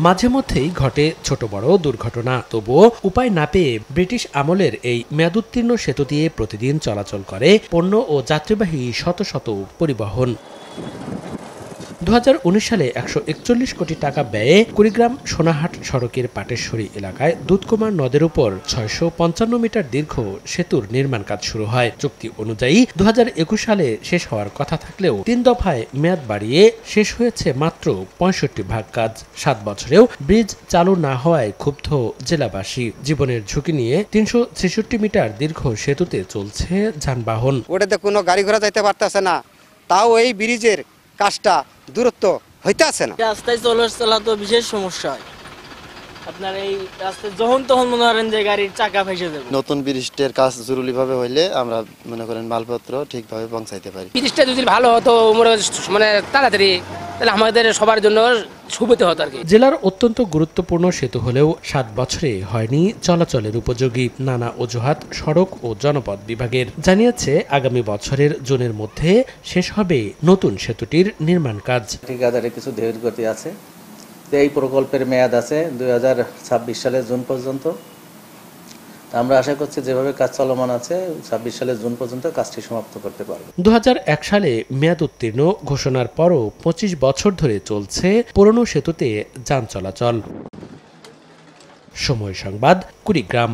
মাঝে মধ্যেই ঘটে ছোট বড় দুর্ঘটনা, তবুও উপায় না পেয়ে ব্রিটিশ আমলের এই মেয়াদোত্তীর্ণ সেতু দিয়ে প্রতিদিন চলাচল করে পণ্য ও যাত্রীবাহী শত শত পরিবহন। 2019 সালে 141 কোটি টাকা ব্যয়ে কুড়িগ্রাম সোনাহাট সড়কের পাটেশ্বরী এলাকায় দুধকুমার নদের উপর 655 মিটার দীর্ঘ সেতুর নির্মাণ কাজ শুরু হয়। চুক্তি অনুযায়ী 2021 সালে শেষ হওয়ার কথা থাকলেও 3 দফায় মেয়াদ বাড়িয়ে শেষ হয়েছে মাত্র 65% কাজ। 7 বছরেও ব্রিজ চালু না হওয়ায় ক্ষুব্ধ জেলাবাসী। জীবনের ঝুঁকি নিয়ে 366 মিটার দীর্ঘ সেতুতে চলছে যানবাহন। ওটাতে কোনো গাড়ি ঘোড়া যাইতে পারতেছে না, তাও এই ব্রিজের কাজটা দূরত্ব হইতে আছে না। রাস্তায় চলা তো বিশেষ সমস্যা হয়। আপনার এই রাস্তায় যখন তখন মনে করেন যে গাড়ির চাকা ফেসে যাবে। নতুন ব্রিজের কাজ জরুরিভাবে হইলে আমরা মনে করেন মালপত্র ঠিকভাবে পৌঁছাইতে পারি। ব্রিজটা যদি ভালো হতো মানে তাড়াতাড়ি, তাহলে আমাদের সবার জন্য সুবিধা হতো আর কি। জেলার অত্যন্ত গুরুত্বপূর্ণ সেতু হলেও 7 বছরে হয়নি চলাচলের উপযোগী। নানা অজুহাত সড়ক ও জনপথ বিভাগের। জানিয়েছে আগামী বছরের জুনের মধ্যে শেষ হবে নতুন সেতুটির নির্মাণ কাজ। ঠিকাদারে কিছু ধীরগতি আছে। এই প্রকল্পের মেয়াদ আছে 2026 সালের জুন পর্যন্ত। আমরা আশা করছি যেভাবে কাজ চলমান আছে 26 সালের জুন পর্যন্ত কাজটি সমাপ্ত করতে পারব। 2001 সালে মেয়াদ উত্তীর্ণ ঘোষণার পরও 25 বছর ধরে চলছে পুরনো সেতুতে যান চলাচল। সময় সংবাদ, কুড়িগ্রাম।